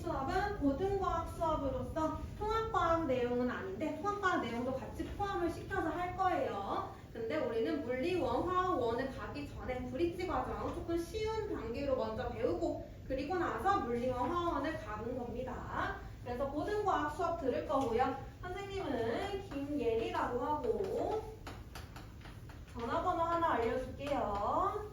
수업은 고등과학 수업으로서 통합과학 내용은 아닌데 통합과학 내용도 같이 포함을 시켜서 할 거예요. 근데 우리는 물리원, 화학원을 가기 전에 브릿지 과정 조금 쉬운 단계로 먼저 배우고 그리고 나서 물리원, 화학원을 가는 겁니다. 그래서 고등과학 수업 들을 거고요. 선생님은 김예리라고 하고 전화번호 하나 알려줄게요.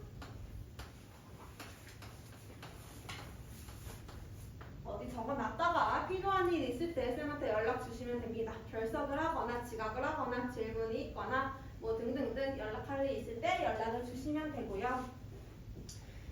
어디 적어놨다가 필요한 일 있을 때 쌤한테 연락 주시면 됩니다. 결석을 하거나 지각을 하거나 질문이 있거나 뭐 등등등 연락할 일 있을 때 연락을 주시면 되고요.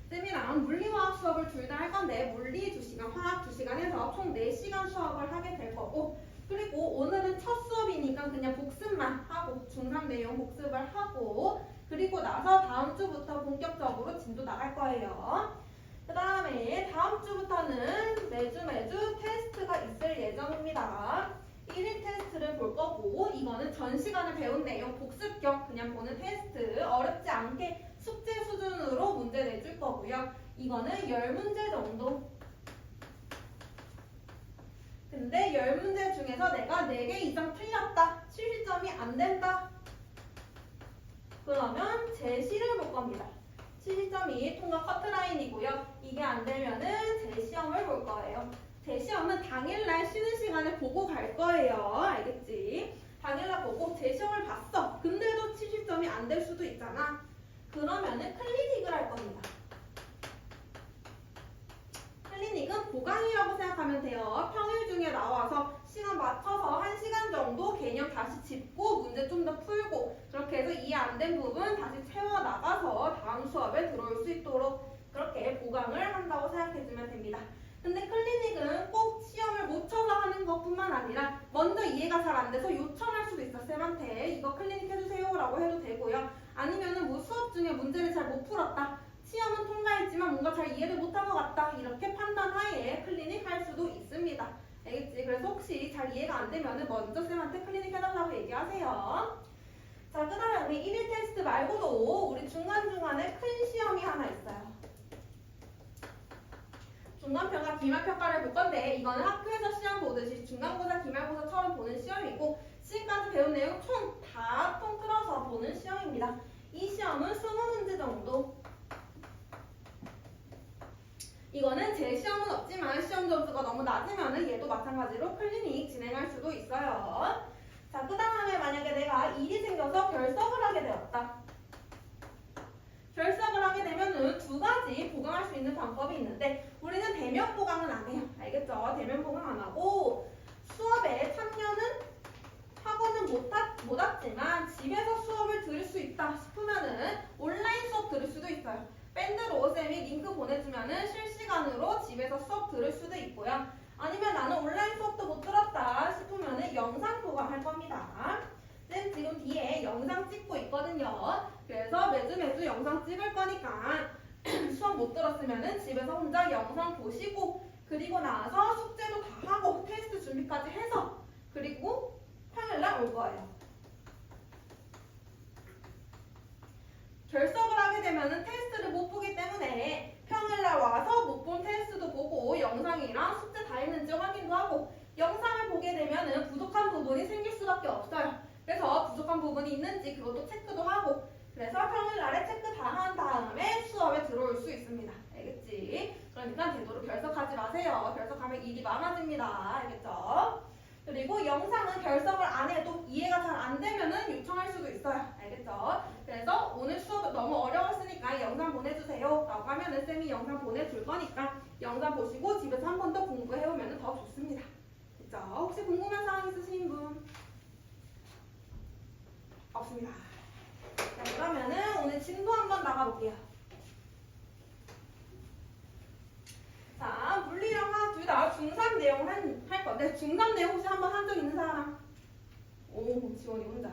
쌤이랑 물리화학 수업을 둘 다 할 건데 물리 2시간, 화학 2시간 해서 총 4시간 수업을 하게 될 거고 그리고 오늘은 첫 수업이니까 그냥 복습만 하고 중3 내용 복습을 하고 그리고 나서 다음 주부터 본격적으로 진도 나갈 거예요. 그 다음에 다음 주부터는 매주 테스트가 있을 예정입니다. 1일 테스트를 볼 거고 이거는 전 시간을 배운 내용 복습 겸 그냥 보는 테스트 어렵지 않게 숙제 수준으로 문제 내줄 거고요. 이거는 10문제 정도. 근데 10문제 중에서 내가 4개 이상 틀렸다. 70점이 안 된다. 그러면 제시를 볼 겁니다. 70점이 통과 커트라인이고요. 이게 안 되면은 재시험을 볼 거예요. 재시험은 당일날 쉬는 시간에 보고 갈 거예요. 알겠지? 당일날 보고 재시험을 봤어. 근데도 70점이 안 될 수도 있잖아. 그러면은 클리닉을 할 겁니다. 클리닉은 보강이라고 생각하면 돼요. 평일 중에 나와서 시간 맞춰서 1시간 정도 개념 다시 짚고 문제 좀 더 풀고 그렇게 해서 이해 안 된 부분 다시 채워나가서 다음 수업에 들어올 수 있도록 그렇게 보강을 한다고 생각해주면 됩니다. 근데 클리닉은 꼭 시험을 못 쳐서 하는 것뿐만 아니라 먼저 이해가 잘 안 돼서 요청할 수도 있어. 쌤한테 이거 클리닉 해주세요 라고 해도 되고요. 아니면은 뭐 수업 중에 문제를 잘 못 풀었다. 시험은 통과했지만 뭔가 잘 이해를 못한 것 같다. 이렇게 판단하에 클리닉 할 수도 있습니다. 알겠지? 그래서 혹시 잘 이해가 안 되면 먼저 쌤한테 클리닉 해달라고 얘기하세요. 자, 그 다음에 우리 1일 테스트 말고도 우리 중간중간에 큰 시험이 하나 있어요. 중간평가, 기말평가를 볼 건데 이거는 학교에서 시험 보듯이 중간고사, 기말고사처럼 보는 시험이고 지금까지 배운 내용 총 다 통틀어서 보는 시험입니다. 이 시험은 20문제 정도. 이거는 제 시험은 없지만 시험 점수가 너무 낮으면 얘도 마찬가지로 클리닉 진행할 수도 있어요. 자, 그 다음에 만약에 내가 일이 생겨서 결석을 하게 되었다. 결석을 하게 되면은 2가지 보강할 수 있는 방법이 있는데 우리는 대면 보강은 안 해요. 알겠죠? 대면 보강 안 하고 수업에 참여는 학원은 못 왔지만 집에서 수업을 들을 수 있다 싶으면은 온라인 수업 들을 수도 있어요. 밴드로 쌤이 링크 보내주면은 실시간으로 집에서 수업 들을 수도 있고요. 아니면 나는 온라인 수업도 못 들었다 싶으면은 영상 보강할 겁니다. 쌤 지금 뒤에 영상 찍고 있거든요. 그래서 매주 영상 찍을 거니까 수업 못 들었으면은 집에서 혼자 영상 보시고 그리고 나서 숙제도 다 하고 테스트 준비까지 해서 그리고 평일날 올 거예요. 결석을 하게 되면은 테스트를 못 보기 때문에 평일날 와서 못 본 테스트도 보고 영상이랑 숙제 다 했는지 확인도 하고 영상을 보게 되면은 부족한 부분이 생길 수밖에 없어요. 그래서 부족한 부분이 있는지 그것도 체크도 하고 그래서 평일날에 체크 다 한 다음에 수업에 들어올 수 있습니다. 알겠지? 그러니까 되도록 결석하지 마세요. 결석하면 일이 많아집니다. 알겠죠? 그리고 영상은 결석을 안 해도 이해가 잘 안 되면은 요청할 수도 있어요. 알겠죠? 그래서 오늘 수업 너무 어려웠으니까 영상 보내주세요 라고 하면은 쌤이 영상 보내줄 거니까 영상 보시고 집에서 한 번 더 공부해오면 더 좋습니다. 그죠? 혹시 궁금한 사항 있으신 분? 없습니다. 자, 그러면은 오늘 진도 한번 나가볼게요. 자, 물리랑 화학 둘 다 중3 내용 할 건데 중3 내용 혹시 한번 한 적 있는 사람? 오, 지원이 혼자.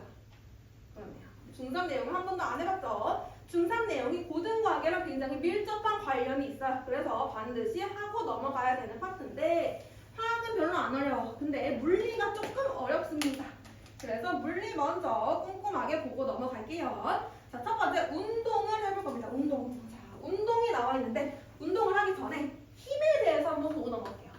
그렇네요. 중3 내용을 한 번도 안 해봤죠? 중3 내용이 고등과학이랑 굉장히 밀접한 관련이 있어요. 그래서 반드시 하고 넘어가야 되는 파트인데 화학은 별로 안 어려워. 근데 물리가 조금 어렵습니다. 그래서 물리 먼저 꼼꼼하게 보고 넘어갈게요. 자, 첫 번째 운동을 해볼 겁니다. 운동. 자, 운동이 나와 있는데 운동을 하기 전에 힘에 대해서 한번 보고 넘어갈게요.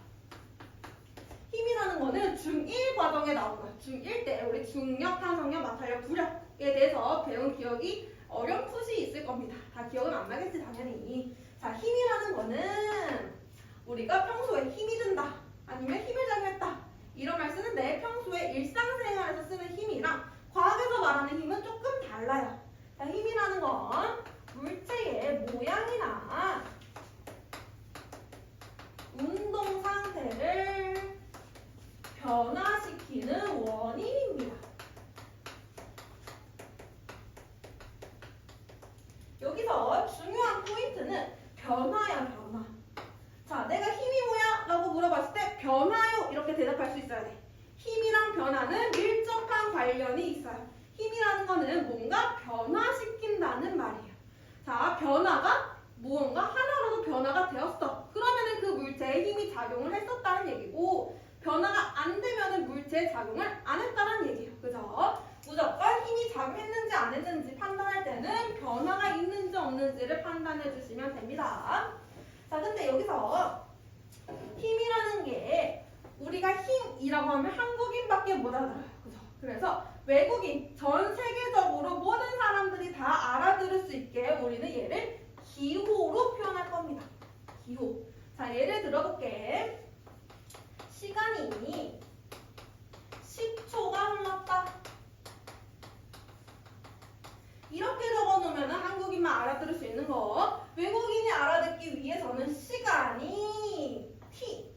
거 배운 기억이 어렴풋이 있을 겁니다. 다 기억은 안 나겠지 당연히. 자, 힘이라는 거는 우리가 평소에 힘이 든다 아니면 힘을 작용했다 이런 말 쓰는데 평소에 일상생활에서 쓰는 힘이랑 과학에서 말하는 힘은 조금 달라요. 자, 힘이라는 건 물체의 모양이나 운동 상태를 변화시키는 원인입니다. 여기서 중요한 포인트는 변화야, 변화. 자, 내가 힘이 뭐야? 라고 물어봤을 때 변화요 이렇게 대답할 수 있어야 돼. 힘이랑 변화는 밀접한 관련이 있어요. 힘이라는 거는 뭔가 변화시킨다는 말이에요. 자, 변화가 무언가 하나라도 변화가 되었어. 그러면은 그 물체에 힘이 작용을 했었다는 얘기고 변화가 안 되면은 물체의 작용을 안 했다는 얘기예요. 그죠? 무조건 힘이 작용했는지 안 했는지 판단할 때는 변화가 있는지 없는지를 판단해 주시면 됩니다. 자, 근데 여기서 힘이라는 게 우리가 힘이라고 하면 한국인밖에 못 알아들어요. 그죠? 그래서 외국인, 전 세계적으로 모든 사람들이 다 알아들을 수 있게 우리는 얘를 기호로 표현할 겁니다. 기호. 자, 예를 들어볼게. 시간이 10초가 흘렀다. 이렇게 적어놓으면 한국인만 알아들을 수 있는 거. 외국인이 알아듣기 위해서는 시간이 t.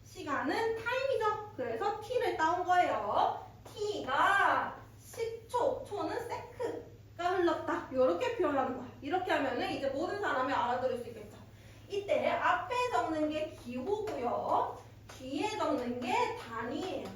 시간은 타임이죠. 그래서 t를 따온 거예요. t가 10초, 초는 세크가 흘렀다. 이렇게 표현하는 거야. 이렇게 하면은 이제 모든 사람이 알아들을 수 있겠죠. 이때 앞에 적는 게 기호고요. 뒤에 적는 게 단위예요.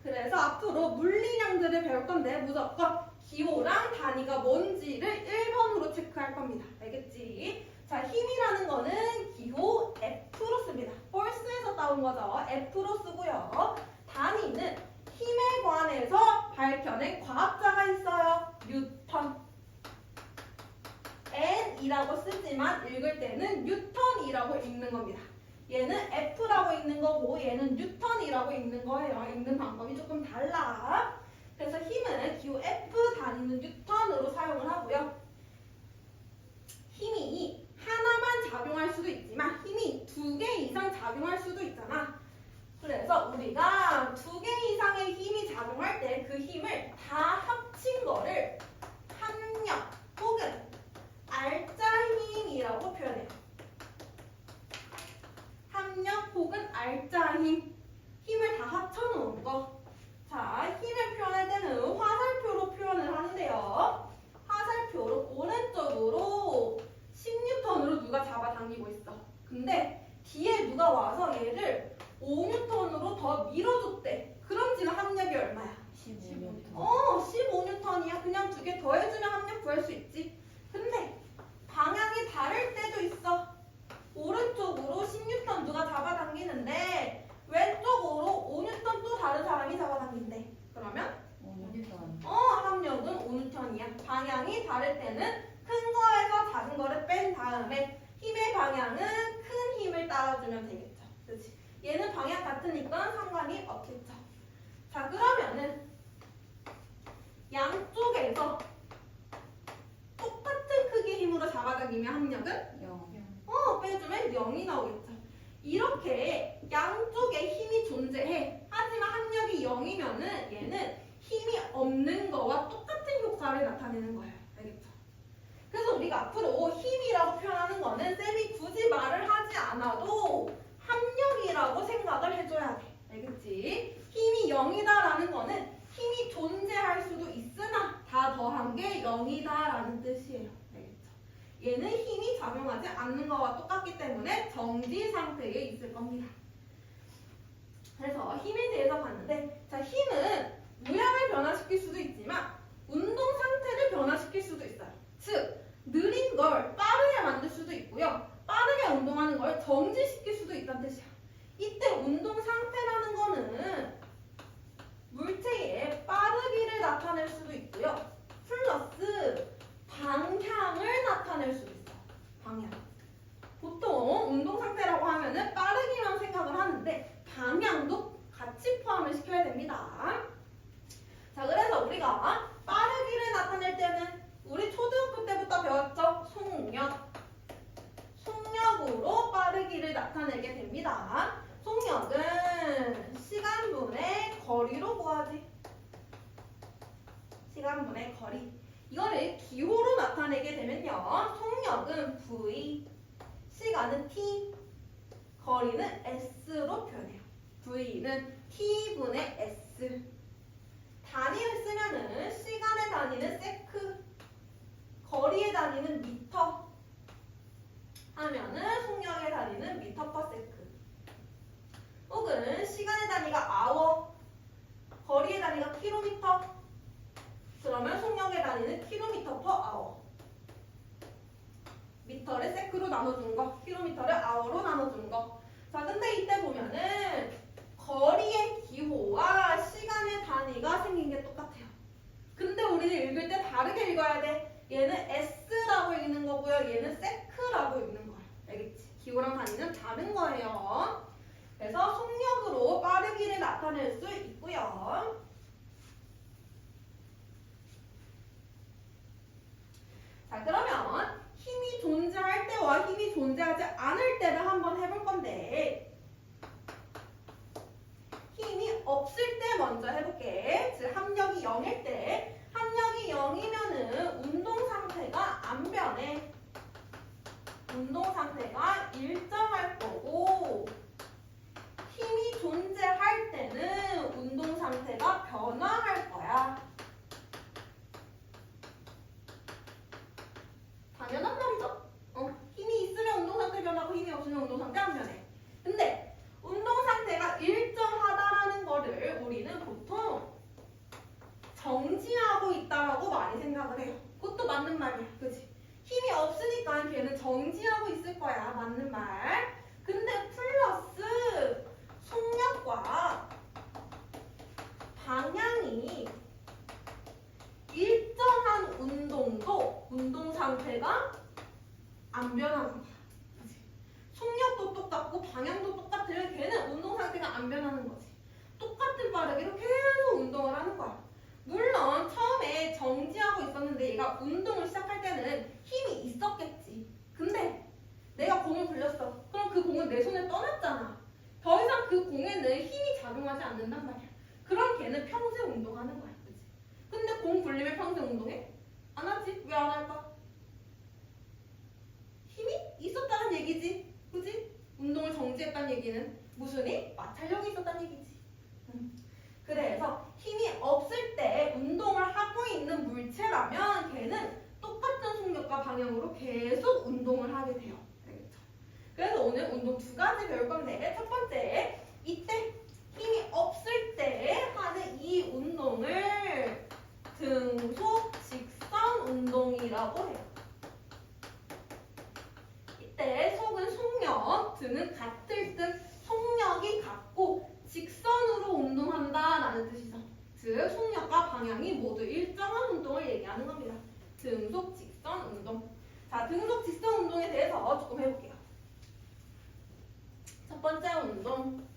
그래서 앞으로 물리량들을 배울 건데 무조건 기호랑 단위가 뭔지를 1번으로 체크할 겁니다. 알겠지? 자, 힘이라는 거는 기호 F로 씁니다. 펄스에서 따온 거죠. F로 쓰고요. 단위는 힘에 관해서 밝혀낸 과학자가 있어요. 뉴턴. N이라고 쓰지만 읽을 때는 뉴턴이라고 읽는 겁니다. 얘는 F라고 읽는 거고 얘는 뉴턴이라고 읽는 거예요. 읽는 방법이 조금 달라. 그래서 힘은 기호 F, 단위는 뉴턴으로 사용을 하고요. 힘이 하나만 작용할 수도 있지만 힘이 2개 이상 작용할 수도 있잖아. 그래서 우리가 2개 이상의 힘이 작용할 때 그 힘을 다 합친 거를 합력 혹은 알짜 힘이라고 표현해요. 합력 혹은 알짜 힘. 힘을 다 합쳐놓은 거. 자, 힘을 표현할 때는 화살표로 표현을 하는데요. 화살표로 오른쪽으로 10N으로 누가 잡아당기고 있어. 근데 뒤에 누가 와서 얘를 5N으로 더 밀어줬대. 그럼 지금 합력이 얼마야? 15N. 15N이야. 그냥 2개 더해주면 합력 구할 수 있지. 근데 방향이 다를 때도 있어. 오른쪽으로 10N 누가 잡아당기는데 왼쪽으로 5N 또 다른 사람이 잡아당긴대. 그러면 5N. 합력은 5N이야. 방향이 다를 때는 큰 거에서 작은 거를 뺀 다음에 힘의 방향은 큰 힘을 따라주면 되겠죠. 그렇지? 얘는 방향 같으니까 상관이 없겠죠. 자, 그러면은 양쪽에서 똑같은 크기의 힘으로 잡아당기면 합력은 0. 빼주면 0이 나오겠죠. 이렇게 양쪽에 힘이 존재해. 하지만 합력이 0이면은 얘는 힘이 없는 거와 똑같은 효과를 나타내는 거예요. 알겠죠? 그래서 우리가 앞으로 힘이라고 표현하는 거는 쌤이 굳이 말을 하지 않아도 합력이라고 생각을 해줘야 돼. 알겠지? 힘이 0이다라는 거는 힘이 존재할 수도 있으나 다 더한 게 0이다라는 뜻이에요. 얘는 힘이 작용하지 않는 거와 똑같기 때문에 정지 상태에 있을 겁니다. 그래서 힘에 대해서 봤는데, 자, 힘은 모양을 변화시킬 수도 있지만 운동 상태를 변화시킬 수도 있어요. 즉, 느린 걸 빠르게 만들 수도 있고요. 빠르게 운동하는 걸 정지시킬 수도 있다는 뜻이야. 이때 운동 상태라는 거는 물체의 빠르기를 나타낼 수도 있고요. 플러스 방향을 나타낼 수도 있어. 방향. 보통 운동 상태라고 하면은 빠르기만 생각을 하는데 방향도 같이 포함을 시켜야 됩니다. 자, 그래서 우리가 빠르기를 나타낼 나타내게 됩니다. 속력은 시간분의 거리로 구하지. 시간분의 거리. 이거를 기호로 나타내게 되면요. 속력은 V, 시간은 T, 거리는 S로 표현해요. V는 T분의 S. 단위를 쓰면은 시간의 단위는 세크, 거리의 단위는 미터 하면은 속력의 단위는 미터 퍼 세크. 혹은 시간의 단위가 아워, 거리의 단위가 킬로미터, 그러면 속력의 단위는 킬로미터 퍼 아워. 미터를 세크로 나눠준 거, 킬로미터를 아워로 나눠준 거. 자, 근데 이때 보면은 거리의 기호와 시간의 단위가 생긴 게 똑같아요. 근데 우리는 읽을 때 다르게 읽어야 돼. 얘는 S라고 읽는 거고요. 얘는 세크라고 읽는 거예요. 알겠지? 기호랑 단위는 다른 거예요. 그래서 속력으로 빠르기를 나타낼 수 있고요. 자, 그러면 힘이 존재할 때와 힘이 존재하지 않을 때를 한번 해볼 건데, 힘이 없을 때 먼저 해볼게. 즉 합력이 0일 때, 합력이 0이면은 운동 상태가 안 변해. 운동 상태가 일정할 거고, 힘이 존재할 때는 운동 상태가 변화할 거야. 당연한 말이죠? 힘이 있으면 운동 상태 변하고 힘이 없으면 운동 상태 안 변해. 근데 운동 상태가 일정하다라는 거를 우리는 보통 정지하고 있다라고 많이 생각을 해요. 그것도 맞는 말이야. 그치? 힘이 없으니까 걔는 정지하고 있을 거야. 맞는 말. 근데 플러스 속력과 방향이 일정한 운동도 운동 상태가 안 변하는 거야. 그치? 속력도 똑같고 방향도 똑같으면 걔는 운동 상태가 안 변하는 거지. 똑같은 빠르기로 계속 운동을 하는 거야. 물론 처음에 정지하고 있었는데 얘가 운동을 시작할 때는 힘이 있었겠지. 근데 내가 공을 굴렸어. 그럼 그 공은 내 손에 떠났잖아. 더 이상 그 공에는 힘이 작용하지 않는단 말이야. 그럼 걔는 평생 운동하는 거야. 그치? 근데 공 굴리면 평생 운동해? 안 하지? 왜 안 할까? 힘이 있었다는 얘기지. 그지? 운동을 정지했다는 얘기는 무슨 힘? 마찰력이 있었다는 얘기지. 그래서 힘이 없을 때 운동을 하고 있는 물체라면 걔는 똑같은 속력과 방향으로 계속 운동을 하게 돼요. 알겠죠? 그래서 오늘 운동 두 가지 배울 건데, 첫 번째, 이때 힘이 없을 때 하는 이 운동을 등속 직선 운동이라고 해요. 이때 속은 속력, 등은 같을 듯 속력이 같고 직선으로 운동한다라는 뜻이죠. 즉 속력과 방향이 모두 일정한 운동을 얘기하는 겁니다. 등속 직선 운동. 자, 등속 직선 운동에 대해서 조금 해볼게요. 첫 번째 운동,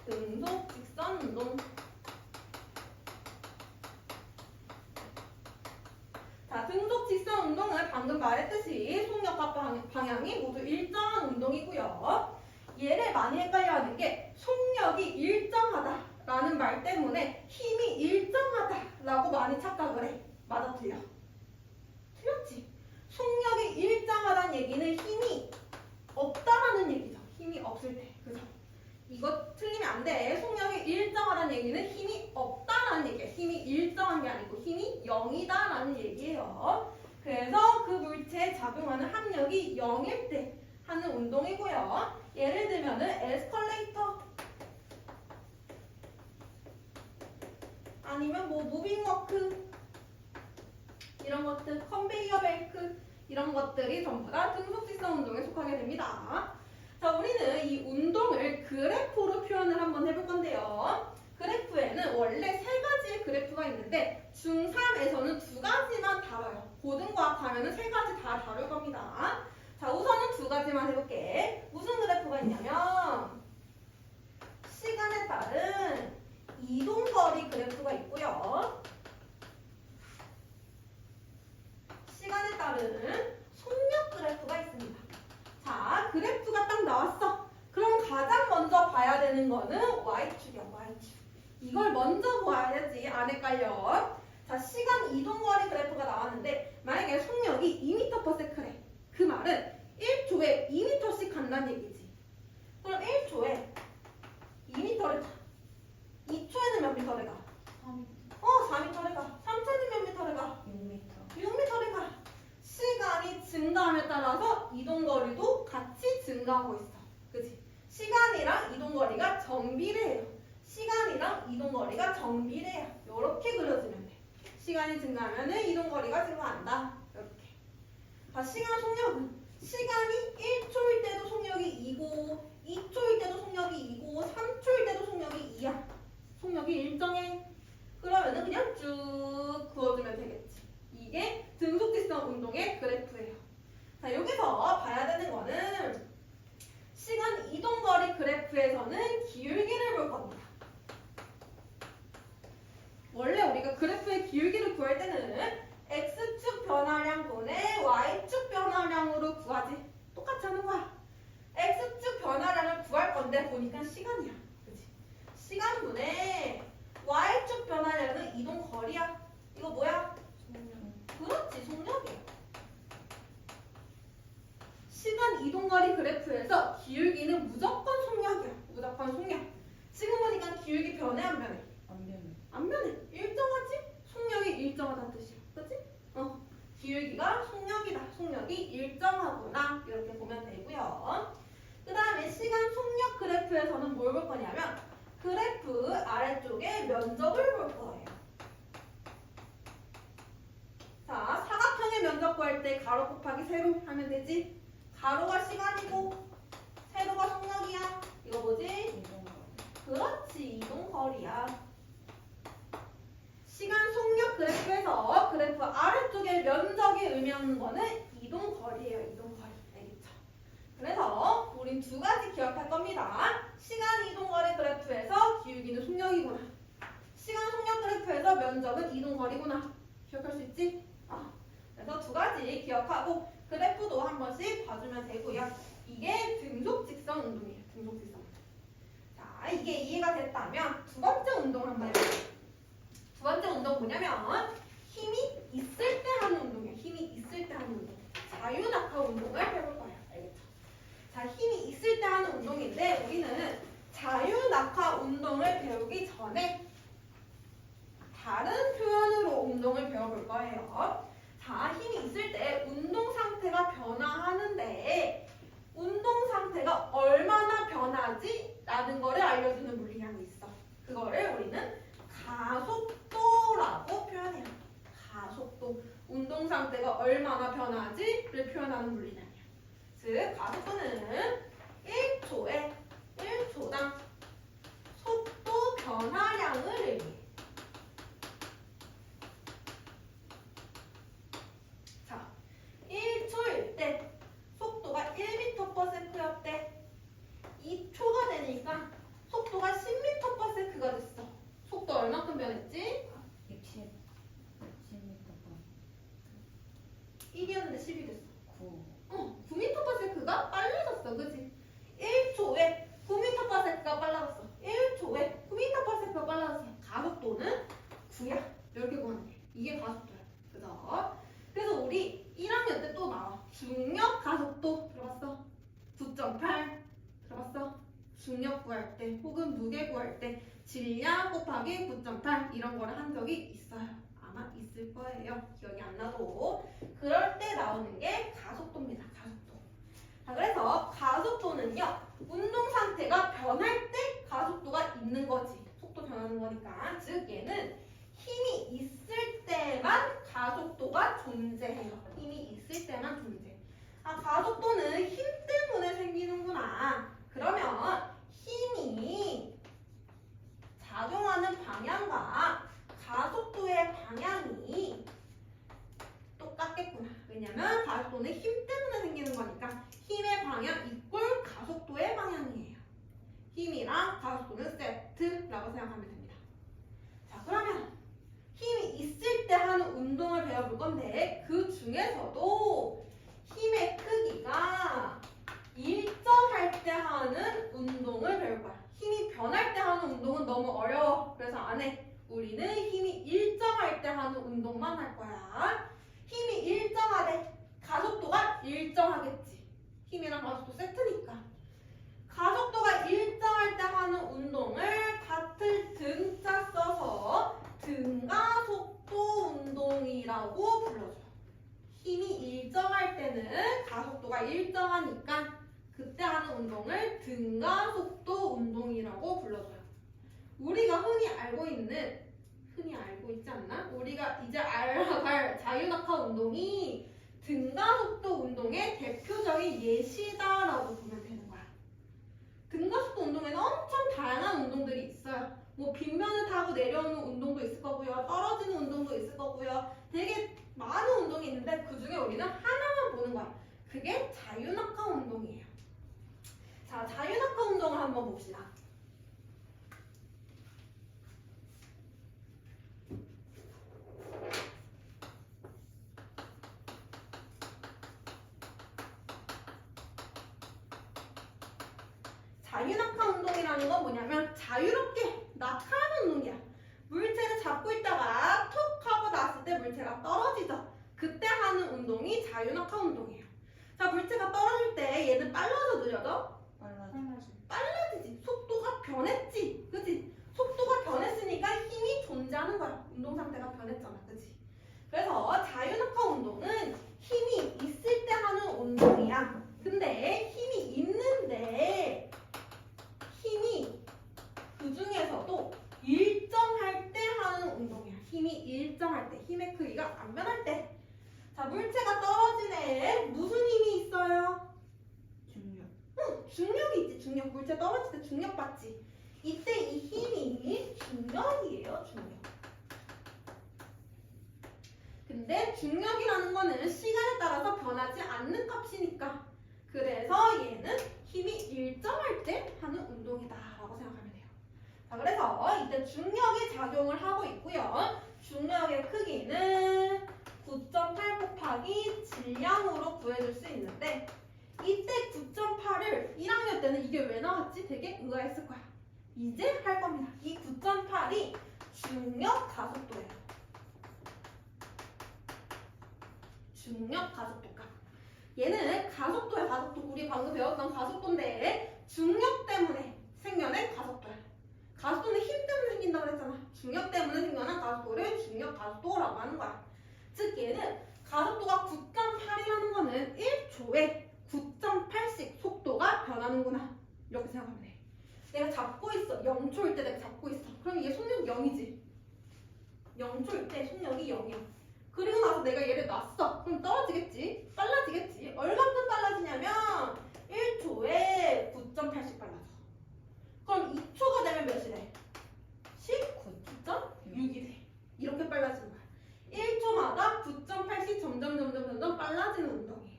등속 직선 운동. 자, 등속 직선 운동은 방금 말했듯이 속력과 방향이 모두 일정한 운동이고요. 얘를 많이 헷갈려하는 게 속력이 일정하다라는 말 때문에 힘이 일정하다라고 많이 착각을 해. 맞아, 틀려? 틀렸지? 속력이 일정하다는 얘기는 힘이 없다라는 얘기죠. 힘이 없을 때. 그죠? 이거 틀리면 안 돼. 속력이 일정하다는 얘기는 힘이 없다라는 얘기야. 힘이 일정한 게 아니고 힘이 0이다라는 얘기예요. 그래서 그 물체에 작용하는 합력이 0일 때 하는 운동이고요. 예를 들면은 에스컬레이터 아니면 뭐 무빙워크 이런 것들, 컨베이어 벨트 이런 것들이 전부 다 등속직선 운동에 속하게 됩니다. 자, 우리는 이 운동을 그래프로 표현을 한번 해볼 건데요. 그래프에는 원래 세 가지의 그래프가 있는데 중3에서는 두 가지만 다뤄요. 고등과학 하면은 세 가지 다 다룰 겁니다. 자, 우선은 두 가지만 해볼게. 무슨 그래프가 있냐면 시간에 따른 이동거리 그래프가 있고요. 시간에 따른 속력 그래프가 있습니다. 자, 그래프가 딱 나왔어. 봐야 되는 거는 y축이야, y축. 이걸 먼저 봐야지 안 헷갈려. 자, 시간 이동거리 그래프가 나왔는데 만약에 속력이 2m/s래. 그 말은 1초에 2m씩 간다는 얘기지. 그럼 1초에 2m를 타. 2초에는 몇 미터를 가? 4m를 가. 3초는 몇 미터를 가? 6m. 6m를 가. 시간이 증가함에 따라서 이동거리도 같이 증가하고 있어. 그치? 시간이랑 이동거리가 정비례해요. 시간이랑 이동거리가 정비례해요. 이렇게 그려주면 돼. 시간이 증가하면 이동거리가 증가한다. 이렇게. 자, 시간 속력은 시간이 1초일 때도 속력이 2고 2초일 때도 속력이 2고 3초일 때도 속력이 2야. 속력이 일정해. 그러면은 그냥 쭉 그어주면 되겠지. 이게 등속직선 운동의 그래프예요. 자, 여기서 봐야 되는 거는 시간 이동거리 그래프에서는 기울기를 볼 겁니다. 원래 우리가 그래프의 기울기를 구할 때는 x축 변화량분의 y축 변화량으로 구하지. 똑같이 하는 거야. x축 변화량을 구할 건데 보니까 시간이야. 그치? 시간분의 y축 변화량은 이동거리야. 이거 뭐야? 그렇지, 속력이야. 시간 이동거리 그래프에서 기울기는 무조건 속력이야. 무조건 속력. 지금 보니까 기울기 변해 안 변해? 안 변해. 안 변해. 일정하지? 속력이 일정하다는 뜻이야. 그치? 기울기가 속력이다. 속력이 일정하구나. 이렇게 보면 되고요. 그 다음에 시간 속력 그래프에서는 뭘 볼 거냐면 그래프 아래쪽에 면적을 볼 거예요. 자, 사각형의 면적 구할 때 가로 곱하기 세로 하면 되지. 가로가 시간이고 세로가 속력이야. 이거 뭐지? 그렇지, 이동거리야. 시간 속력 그래프에서 그래프 아래쪽에 면적이 의미하는 거는 이동거리예요. 이동거리. 알겠죠? 그래서 우린 두 가지 기억할 겁니다. 시간 이동거리 그래프에서 기울기는 속력이구나. 시간 속력 그래프에서 면적은 이동거리구나. 기억할 수 있지? 그래서 두 가지 기억하고 그래프도 한 번씩 봐주면 되고요. 이게 등속직선 운동이에요. 등속직선. 자, 이게 이해가 됐다면 두 번째 운동 한번 해볼게요. 두 번째 운동 뭐냐면 힘이 있을 때 하는 운동이에요. 힘이 있을 때 하는 운동. 자유낙하 운동을 해볼 거예요. 알겠죠? 자, 힘이 있을 때 하는 운동인데 우리는 자유낙하 운동을 배우기 전에 다른 표현으로 운동을 배워볼 거예요. 자, 힘이 있을 때 운동 상태가 변화하는데 운동 상태가 얼마나 변하지? 라는 거를 알려주는 물리량이 있어. 그거를 우리는 가속도라고 표현해요. 가속도. 운동 상태가 얼마나 변하지를 표현하는 물리량이야. 즉, 가속도는 1초당 속도 변화량을 의미해. 자, 1초일 때 속도가 1m/s였대. 2초가 되니까 속도가 10m/s가 됐어. 속도 얼마큼 변했지? 60m. 1이었는데 10이 됐어. 9. 9m/s가 빨라졌어. 그치? 1초에 9m/s가 빨라졌어. 1초에 9m/s가 빨라졌어. 가속도는 9야. 이렇게 구하는 게. 이게 가속도야. 그죠? 그래서 우리 1학년 때 또 나와. 중력 가속도 들어봤어? 9.8 들어봤어? 중력 구할 때 혹은 무게 구할 때 질량 곱하기 9.8 이런 거를 한 적이 있어요. 아마 있을 거예요. 기억이 안 나도. 그럴 때 나오는 게 가속도입니다. 가속도. 자, 그래서 가속도는요. 운동 상태가 변할 때 가속도가 있는 거지. 속도 변하는 거니까. 즉 얘는 힘이 있을 때만 가속도가 존재해요. 힘이 있을 때만 존재. 가속도는 힘 때문에 생기는구나. 그러면 힘이 작용하는 방향과 가속도의 방향이 똑같겠구나. 왜냐면 가속도는 힘 때문에 생기는 거니까 힘의 방향 이꼴 가속도의 방향이에요. 힘이랑 가속도는 세트라고 생각하면 됩니다. 자, 그러면 힘이 있을 때 하는 운동을 배워볼 건데 그 중에서도 힘의 크기가 일정할 때 하는 운동을 배울 거야. 힘이 해? 우리는 힘이 일정할 때 하는 운동만 할 거야. 힘이 일정하대. 가속도가 일정하겠지. 힘이랑 가속도 세트니까. 가속도가 일정할 때 하는 운동을 같은 등자 써서 등가속도 운동이라고 불러줘. 힘이 일정할 때는 가속도가 일정하니까 그때 하는 운동을 등가속도 운동이라고 불러줘요. 우리가 흔히 알고 있지 않나? 우리가 이제 알아갈 자유낙하 운동이 등가속도 운동의 대표적인 예시다라고 보면 되는 거야. 등가속도 운동에는 엄청 다양한 운동들이 있어요. 뭐 빗면을 타고 내려오는 운동도 있을 거고요. 떨어지는 운동도 있을 거고요. 되게 많은 운동이 있는데 그 중에 우리는 하나만 보는 거야. 그게 자유낙하 운동이에요. 자, 자유낙하 운동을 한번 봅시다. 자유낙하 운동이라는 건 뭐냐면 자유롭게 낙하하는 운동이야. 물체를 잡고 있다가 톡 하고 났을 때 물체가 떨어지죠. 그때 하는 운동이 자유낙하 운동이에요. 자, 물체가 떨어질 때 얘는 빨라져 느려져? 빨라지지. 속도가 변했지. 그치? 속도가 변했으니까 힘이 존재하는 거야. 운동 상태가 변했잖아. 그치? 그래서 자유낙하 운동은 힘이 있을 때 하는 운동이야. 근데 힘이 있는데 힘이 그 중에서도 일정할 때 하는 운동이야. 힘이 일정할 때, 힘의 크기가 안 변할 때. 자, 물체가 떨어지네. 무슨 힘이 있어요? 중력. 중력이 있지. 중력. 물체 떨어질 때 중력 받지. 이때 이 힘이 중력이에요. 중력. 근데 중력이라는 거는 시간에 따라서 변하지 않는 값이니까 그래서 얘는 힘이 일정할 때 하는 운동이다라고 생각하면 돼요. 자, 그래서 이때 중력이 작용을 하고 있고요. 중력의 크기는 9.8 곱하기 질량으로 구해줄 수 있는데 이때 9.8을 1학년 때는 이게 왜 나왔지? 되게 의아했을 거야. 이제 할 겁니다. 이 9.8이 중력 가속도예요. 중력 가속도값. 얘는 가속도야. 가속도. 우리 방금 배웠던 가속도인데 중력 때문에 생겨낸 가속도야. 가속도는 힘 때문에 생긴다고 그랬잖아. 중력 때문에 생겨난 가속도를 중력 가속도라고 하는 거야. 즉 얘는 가속도가 9.8이라는 거는 1초에 9.8씩 속도가 변하는구나. 이렇게 생각하면 돼. 내가 잡고 있어. 0초일 때 내가 잡고 있어. 그럼 이게 속력이 0이지. 0초일 때 속력이 0이야. 그리고 나서 내가 얘를 놨어. 그럼 떨어지겠지? 빨라지겠지? 얼마큼 빨라지냐면 1초에 9.8씩 빨라져. 그럼 2초가 되면 몇이 돼? 19.6이 돼. 이렇게 빨라지는 거야. 1초마다 9.8씩 점점 빨라지는 운동이에요.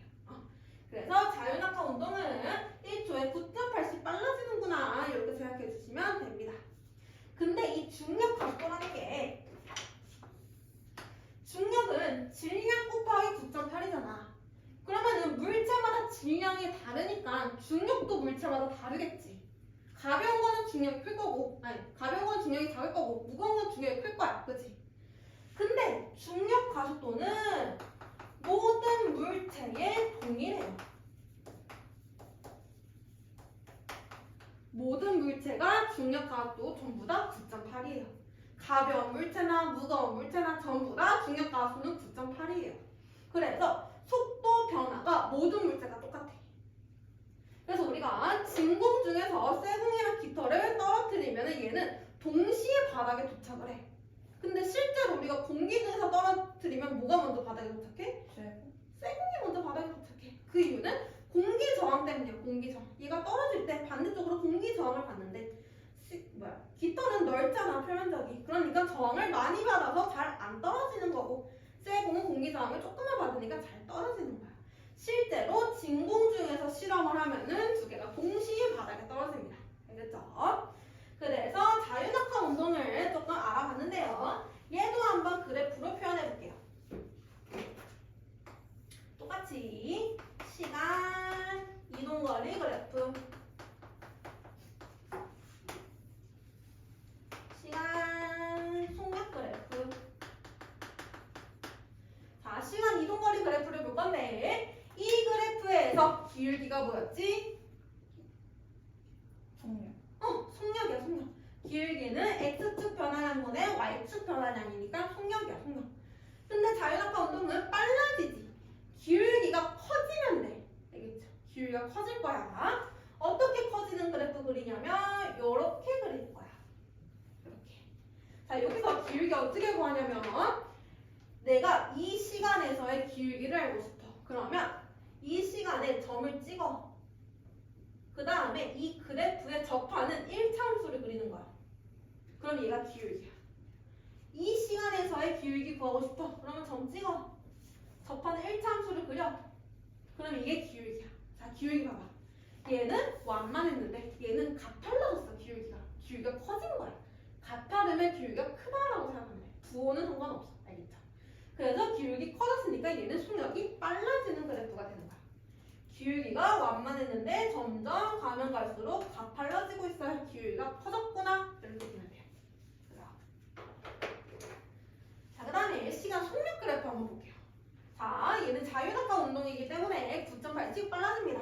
그래서 자유낙하 운동은 1초에 9.8씩 빨라지는구나. 이렇게 생각해 주시면 됩니다. 근데 이 중력 가속도라는 게 중력은 질량 곱하기 9.8이잖아. 그러면은 물체마다 질량이 다르니까 중력도 물체마다 다르겠지. 가벼운 거는 중력이 클 거고, 가벼운 건 중력이 작을 거고, 무거운 건 중력이 클 거야. 그치? 근데 중력 가속도는 모든 물체에 동일해요. 모든 물체가 중력 가속도 전부 다 9.8이에요. 가벼운 물체나 무거운 물체나 전부 다 중력 가속도는 9.8이에요. 그래서 속도 변화가 모든 물체가 똑같아. 그래서 우리가 진공 중에서 쇠공이랑 깃털을 떨어뜨리면 얘는 동시에 바닥에 도착을 해. 근데 실제로 우리가 공기 중에서 떨어뜨리면 뭐가 먼저 바닥에 도착해? 쇠공이 먼저 바닥에 도착해. 그 이유는 공기 저항 때문이야. 공기 저항. 얘가 떨어질 때 반대쪽으로 공기 저항을 받는데 깃털은 넓잖아. 표면적이. 그러니까 저항을 많이 받아서 잘 안 떨어지는 거고 쇠공은 공기 저항을 조금만 받으니까 잘 떨어지는 거야. 실제로 진공 중에서 실험을 하면은 두 개가 동시에 바닥에 떨어집니다. 알겠죠? 그래서 자유낙하 운동을 조금 알아봤는데요. 얘도 한번 그래프로 표현해 볼게요. 똑같이 시간, 이동거리 그래프. 시간, 기울기가 뭐였지? 속력. 속력이야, 속력. 기울기는 x축 변화량분의 y축 변화량이니까 속력이야, 속력. 근데 자유낙하 운동은 빨라지지. 기울기가 커지면 돼. 알겠죠? 기울기가 커질 거야. 어떻게 커지는 그래프 그리냐면 요렇게 그릴 거야. 이렇게. 자, 여기서 기울기 어떻게 구하냐면 내가 이 시간에서의 기울기를 알고 싶어. 그러면 이 시간에 점을 찍어. 그 다음에 이 그래프에 접하는 1차함수를 그리는 거야. 그럼 얘가 기울기야. 이 시간에서의 기울기 구하고 싶어. 그러면 점 찍어. 접하는 1차함수를 그려. 그럼 이게 기울기야. 자, 기울기 봐봐. 얘는 완만했는데 얘는 가팔라졌어. 기울기가 커진 거야. 가파르면 기울기가 크다라고 생각하면 돼. 부호는 상관없어. 알겠죠? 그래서 기울기 커졌으니까 얘는 속력이 빨라지는 그래프가 되는 거야. 기울기가 완만했는데 점점 가면 갈수록 가팔라지고 있어요. 기울기가 커졌구나. 이렇게 보면 돼요. 자, 그 다음에 시간 속력 그래프 한번 볼게요. 자, 얘는 자유낙하 운동이기 때문에 9.8씩 빨라집니다.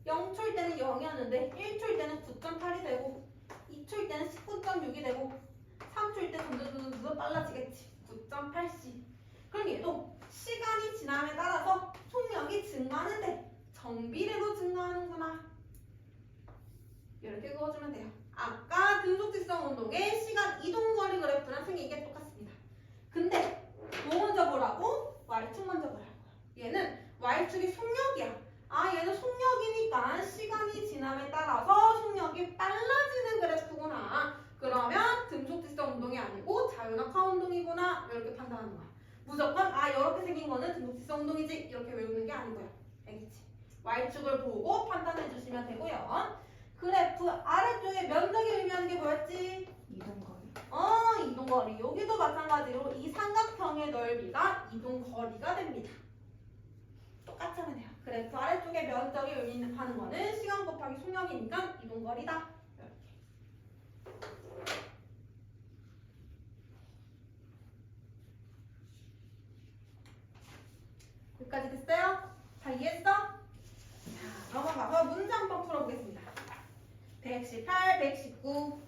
0초일 때는 0이었는데 1초일 때는 9.8이 되고 2초일 때는 19.6이 되고 3초일 때 점점 빨라지겠지. 9.8씩. 그럼 얘도 시간이 지남에 따라서 속력이 증가하는데 정비례로 증가하는구나. 이렇게 그어주면 돼요. 아까 등속직선 운동의 시간 이동거리 그래프랑 생긴 게 똑같습니다. 근데 뭐 먼저 보라고? Y축 먼저 보라고. 얘는 Y축이 속력이야. 얘는 속력이니까 시간이 지남에 따라서 속력이 빨라지는 그래프구나. 그러면 등속직선 운동이 아니고 자유낙하 운동이구나. 이렇게 판단하는 거야. 무조건 이렇게 생긴 거는 등속직선 운동이지 이렇게 외우는 게 아니고요. 알겠지? Y축을 보고 판단해 주시면 되고요. 그래프 아래쪽에 면적이 의미하는 게 뭐였지? 이동거리. 이동거리. 여기도 마찬가지로 이 삼각형의 넓이가 이동거리가 됩니다. 똑같이 하면 돼요. 그래프 아래쪽에 면적이 의미하는 거는 시간 곱하기 속력이니까 이동거리다. 이렇게. 여기까지 됐어요? 다 이해했어? 자, 넘어가서 문제 한번 풀어보겠습니다. 118, 119.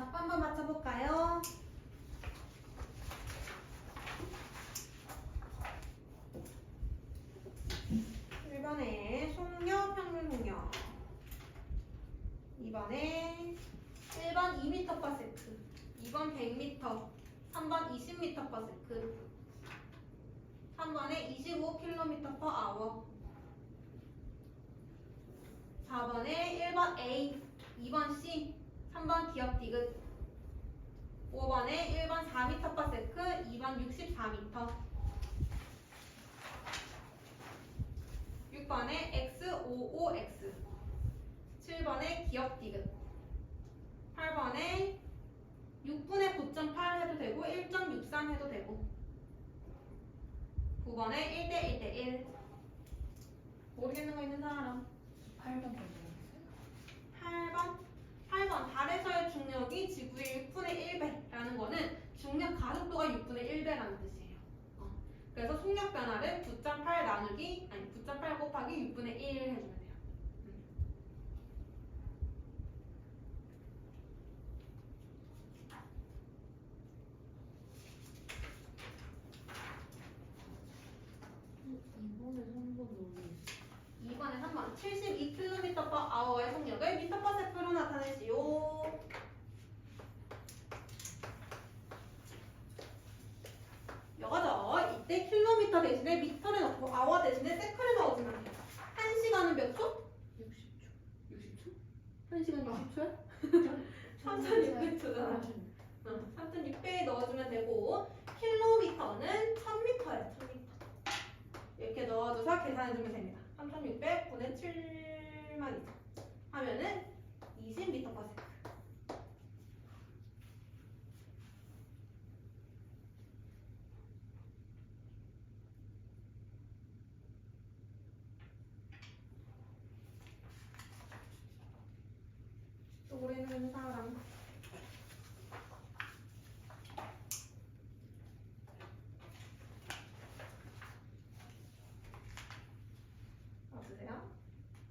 답 한번 맞춰볼까요? 1번에 속력, 평균 속력. 2번에 1번 2m/s, 2번 100m, 3번 20m/s, 3번에 25km/h. 4번에 1번 A, 2번 C, 3번 기억 디귿. 5번에 1번 4m/s, 2번 64m. 6번에 X55X. 7번에 기억 디귿. 8번에 6분의 9.8 해도 되고 1.63 해도 되고. 9번에 1대 1대 1. 모르겠는 거 있는 사람? 8번 8번 달에서의 중력이 지구의 6분의 1배라는 거는 중력 가속도가 6분의 1배라는 뜻이에요. 그래서 속력 변화를 9.8 곱하기 6분의 1 해주면 돼요. 이번에 3번 너무 2번에 3번 72km/h의 속력을 m/s로 나타내시오. 이거죠. 이때 킬로미터 대신에 미터를 넣고 아워 대신에 세크를 넣어주면 돼요. 1시간은 몇 초? 60초? 1시간 60초야? 3600초잖아. 3600에 넣어주면 되고 킬로미터는 1000m예요. 1000m. 이렇게 넣어줘서 계산해주면 됩니다. 3600 분의 7만 2천 하면은 20m/s. 또 모르는 사람. 없으세요?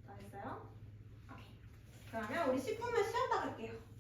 다 했어요? 오케이. 그러면 우리 10분만 쉬었다 갈게요.